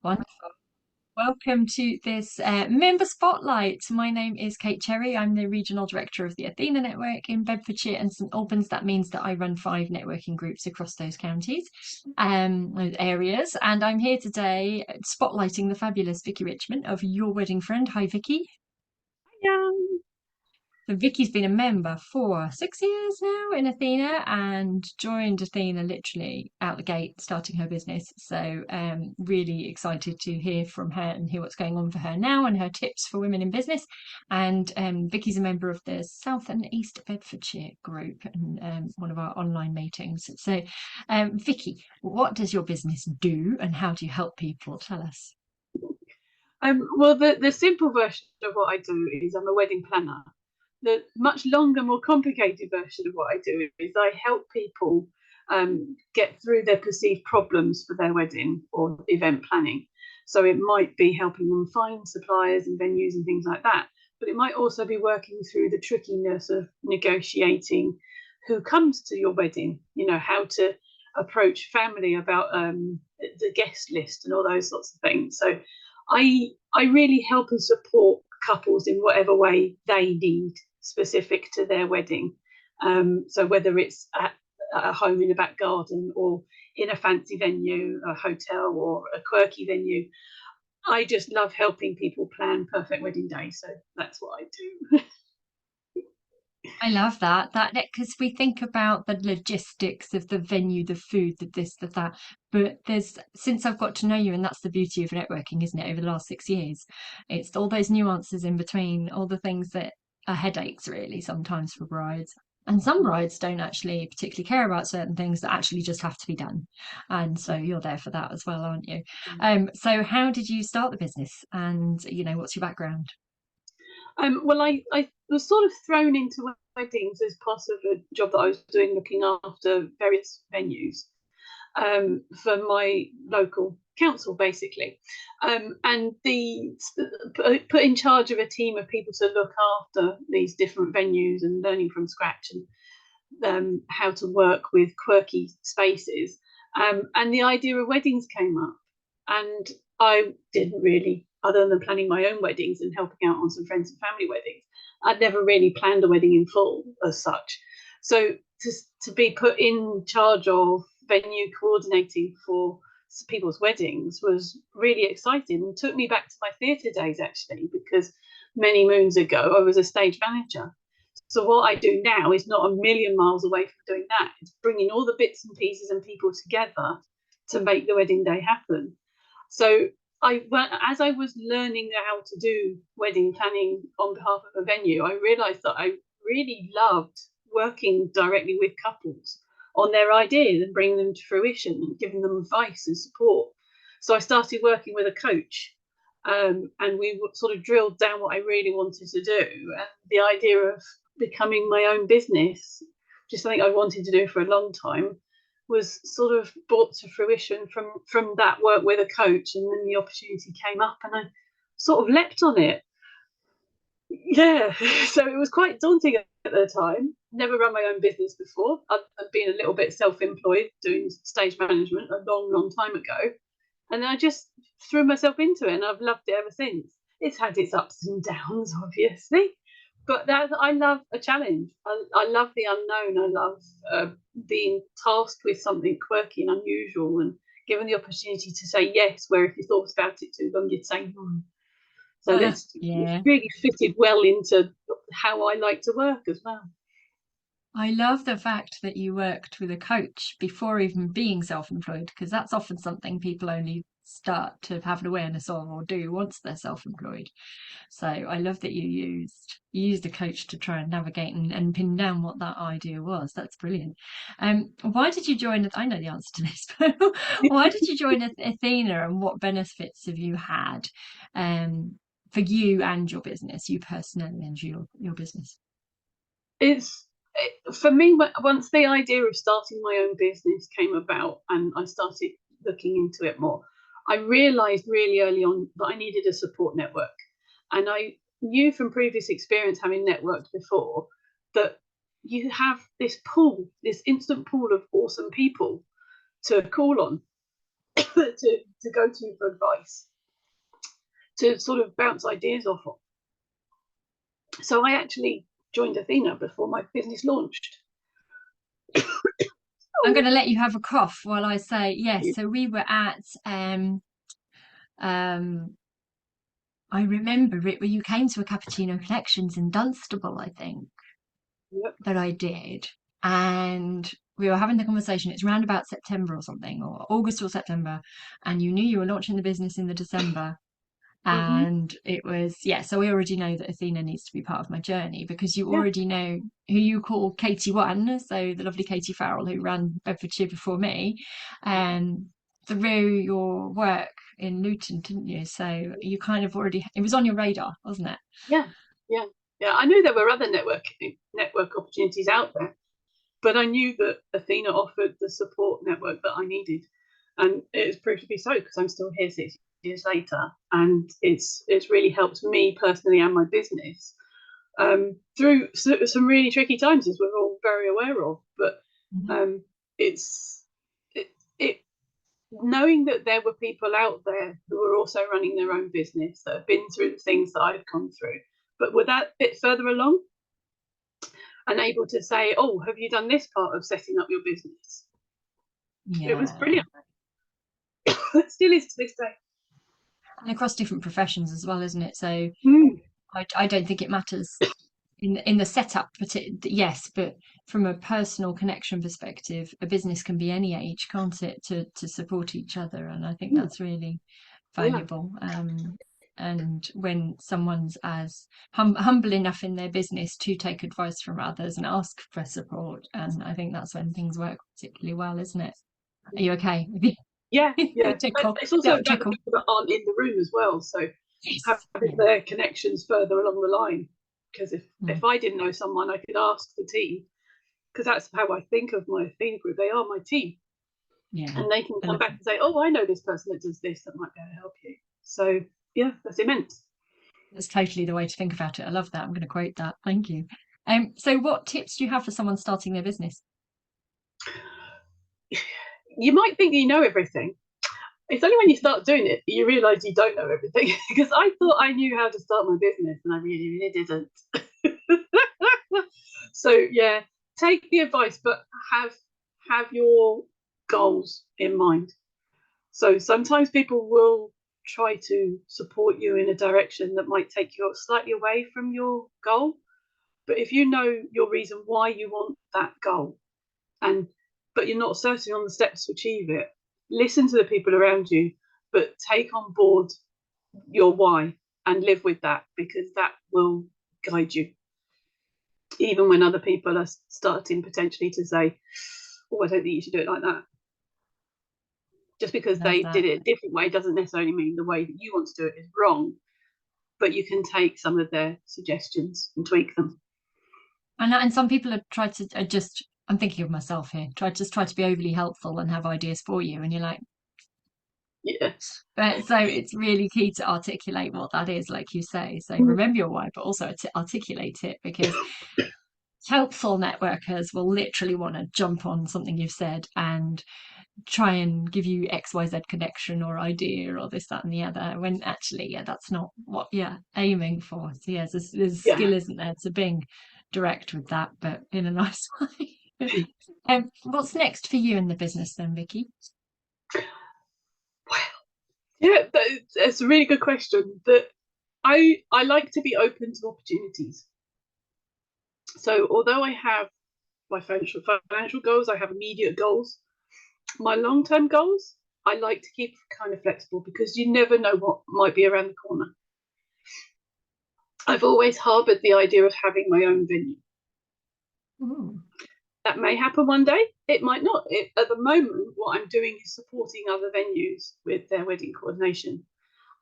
Wonderful. Welcome to this member spotlight. My name is Kate Cherry. I'm the regional director of the Athena network in Bedfordshire and St Albans. That means that I run 5 networking groups across those counties, those areas. And I'm here today spotlighting the fabulous Vikki Richman of Your Wedding Friend. Hi, Vikki. Yeah. So Vicky's been a member for 6 years now in Athena and joined Athena literally out the gate, starting her business. So really excited to hear from her and hear what's going on for her now and her tips for women in business. And Vicky's a member of the South and East Bedfordshire group and one of our online meetings. So Vicky, what does your business do and how do you help people? Tell us. Well, the simple version of what I do is I'm a wedding planner. The much longer, more complicated version of what I do is I help people get through their perceived problems for their wedding or event planning. So it might be helping them find suppliers and venues and things like that, but it might also be working through the trickiness of negotiating who comes to your wedding. You know, how to approach family about the guest list and all those sorts of things. So I really help and support couples in whatever way they need specific to their wedding. So whether it's at a home in a back garden or in a fancy venue, a hotel or a quirky venue, I just love helping people plan perfect wedding days. So that's what I do. I love that because we think about the logistics of the venue, the food, the this, the that. But there's since I've got to know you, and that's the beauty of networking, isn't it? Over the last 6 years, it's all those nuances in between, all the things that are headaches really sometimes for brides. And some brides don't actually particularly care about certain things that actually just have to be done. And so you're there for that as well, aren't you? So how did you start the business? And what's your background? Well, I was sort of thrown into weddings as part of a job that I was doing, looking after various venues for my local council, basically, and the put in charge of a team of people to look after these different venues and learning from scratch and how to work with quirky spaces. And the idea of weddings came up, and I didn't really, other than planning my own weddings and helping out on some friends and family weddings, I'd never really planned a wedding in full as such. So to be put in charge of venue coordinating for people's weddings was really exciting and took me back to my theatre days, actually, because many moons ago I was a stage manager. So what I do now is not a million miles away from doing that. It's bringing all the bits and pieces and people together to make the wedding day happen. So as I was learning how to do wedding planning on behalf of a venue, I realised that I really loved working directly with couples on their ideas and bringing them to fruition and giving them advice and support. So I started working with a coach, and we sort of drilled down what I really wanted to do. And the idea of becoming my own business, which is something I wanted to do for a long time, was sort of brought to fruition from that work with a coach, and then the opportunity came up, and I sort of leapt on it. Yeah, so it was quite daunting at the time. Never run my own business before. I'd been a little bit self-employed doing stage management a long, long time ago, and I just threw myself into it, and I've loved it ever since. It's had its ups and downs, obviously, but I love a challenge. I love the unknown. I love being tasked with something quirky and unusual, and given the opportunity to say yes, where if you thought about it too long, you'd say no. So it's Yeah. really fitted well into how I like to work as well. I love the fact that you worked with a coach before even being self-employed, because that's often something people only start to have an awareness of or do once they're self-employed. So I love that you used a coach to try and navigate and pin down what that idea was. That's brilliant. Why did you join? I know the answer to this, but why did you join Athena, and what benefits have you had for you and your business, you personally and your business? It's for me, once the idea of starting my own business came about and I started looking into it more, I realized really early on that I needed a support network. And I knew from previous experience, having networked before, that you have this pool, this instant pool of awesome people to call on. to go to for advice, to sort of bounce ideas off of. So I actually joined Athena before my business launched. I'm Oh, going to let you have a cough while I say yes. yeah. So we were at um I remember it where you came to a Cappuccino Connections in Dunstable, I think, Yep. that I did. And we were having the conversation. It's around about September or something, or August or September. And you knew you were launching the business in the December. Mm-hmm. And it was, yeah, so we already know that Athena needs to be part of my journey because you Yeah. already know who you call Katie One, so the lovely Katie Farrell who ran Bedfordshire before me, and through your work in Luton, didn't you? So you kind of already, it was on your radar, wasn't it? Yeah. Yeah. Yeah. I knew there were other network opportunities out there, but I knew that Athena offered the support network that I needed, and it's proved to be so because I'm still here 6 years later, and it's really helped me personally and my business through some really tricky times, as we're all very aware of. But Mhm. um, it's it knowing that there were people out there who were also running their own business that have been through the things that I've gone through, but were that bit further along and able to say, "Oh, have you done this part of setting up your business?" It was Yeah. brilliant. It still is to this day. And across different professions as well, isn't it? So Mm, I don't think it matters in the setup, but yes, but from a personal connection perspective, a business can be any age, can't it, to support each other, and I think mm, that's really yeah. valuable. And when someone's as humble enough in their business to take advice from others and ask for support, and I think that's when things work particularly well, isn't it? Are you okay? Yeah, A yeah. But tickle, it's also little about the tickle. people that aren't in the room as well. So Yes. having Yeah. their connections further along the line. Because if Mm. I didn't know someone, I could ask the team. Because that's how I think of my Athena group. They are my team, Yeah. and they can I come love back that. and say, "Oh, I know this person that does this that might be able to help you." So yeah, that's immense. That's totally the way to think about it. I love that. I'm going to quote that. Thank you. So what tips do you have for someone starting their business? You might think you know everything. It's only when you start doing it you realise you don't know everything. Because I thought I knew how to start my business, and I really didn't. So yeah, take the advice, but have have your goals in mind. So sometimes people will try to support you in a direction that might take you slightly away from your goal. But if you know your reason why you want that goal, and but you're not certain on the steps to achieve it, listen to the people around you, but take on board your why and live with that, because that will guide you even when other people are starting potentially to say, "Oh, I don't think you should do it like that." Just because Love they did that. it a different way doesn't necessarily mean the way that you want to do it is wrong, but you can take some of their suggestions and tweak them. And some people have tried to just, I'm thinking of myself here, try to be overly helpful and have ideas for you. And you're like, Yeah. but so it's really key to articulate what that is, like you say. So Mm, remember your why, but also articulate it because helpful networkers will literally want to jump on something you've said and try and give you XYZ connection or idea or this, that, and the other, when actually, yeah, that's not what you're aiming for. So, yeah, there's a yeah. skill, isn't there, to being direct with that, but in a nice way. What's next for you in the business then, Vikki? Yeah, that's a really good question. That I like to be open to opportunities. So although I have my financial goals, I have immediate goals. My long term goals, I like to keep kind of flexible because you never know what might be around the corner. I've always harboured the idea of having my own venue. Ooh, That may happen one day. It might not. At the moment, what I'm doing is supporting other venues with their wedding coordination,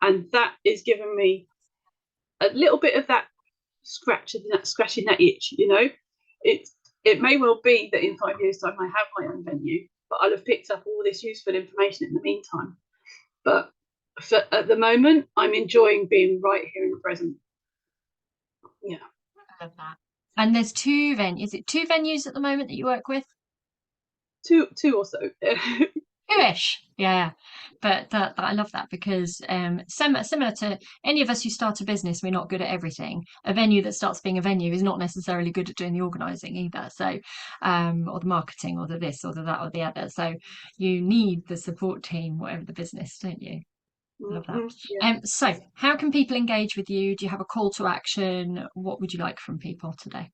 and that is giving me a little bit of that scratching that itch. It it may well be that in 5 years' time I have my own venue, but I'll have picked up all this useful information in the meantime. But at the moment, I'm enjoying being right here in the present. Yeah, I love that. And there's two venues. Is it two venues at the moment that you work with? two or so. Jewish. Yeah. But I love that because similar to any of us who start a business, we're not good at everything. A venue that starts being a venue is not necessarily good at doing the organising either. So, or the marketing, or the this, or the that, or the other. So you need the support team, whatever the business, don't you? Love that. Yeah. So how can people engage with you? Do you have a call to action? What would you like from people today?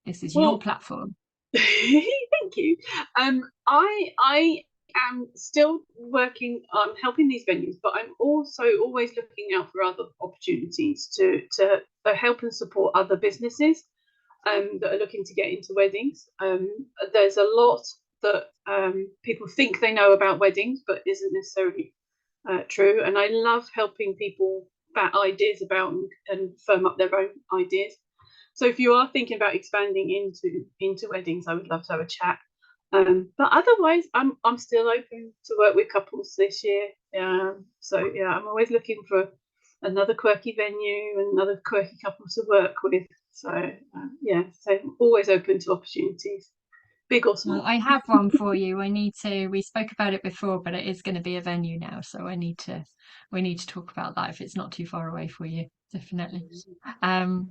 This is your Well, platform. thank you. I am still working on helping these venues, but I'm also always looking out for other opportunities to help and support other businesses that are looking to get into weddings. There's a lot that people think they know about weddings, but isn't necessarily true. And I love helping people bat ideas about and firm up their own ideas. So if you are thinking about expanding into weddings, I would love to have a chat. But otherwise, I'm still open to work with couples this year. So yeah, I'm always looking for another quirky venue and another quirky couple to work with. So yeah, so always open to opportunities, big or Well, small. I have one for you. We spoke about it before, but it is going to be a venue now. So we need to talk about that if it's not too far away for you. Definitely. Um,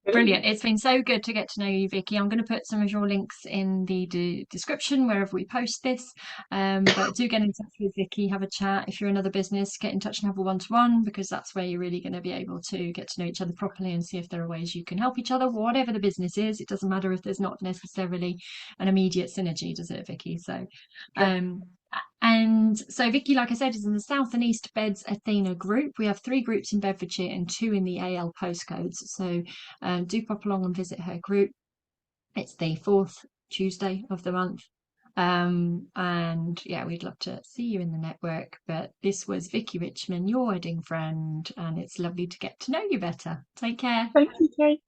Brilliant. Brilliant. It's been so good to get to know you, Vikki. I'm going to put some of your links in the description wherever we post this. But do get in touch with Vikki, have a chat. If you're another business, get in touch and have a one-to-one, because that's where you're really going to be able to get to know each other properly and see if there are ways you can help each other, whatever the business is. It doesn't matter if there's not necessarily an immediate synergy, does it, Vikki? So, Okay. um, and so Vikki, like I said, is in the South and East Beds Athena group. We have 3 groups in Bedfordshire and 2 in the AL postcodes. So do pop along and visit her group. It's the 4th Tuesday of the month. And yeah, we'd love to see you in the network. But this was Vikki Richman, your wedding friend, and it's lovely to get to know you better. Take care. Thank you, Kate.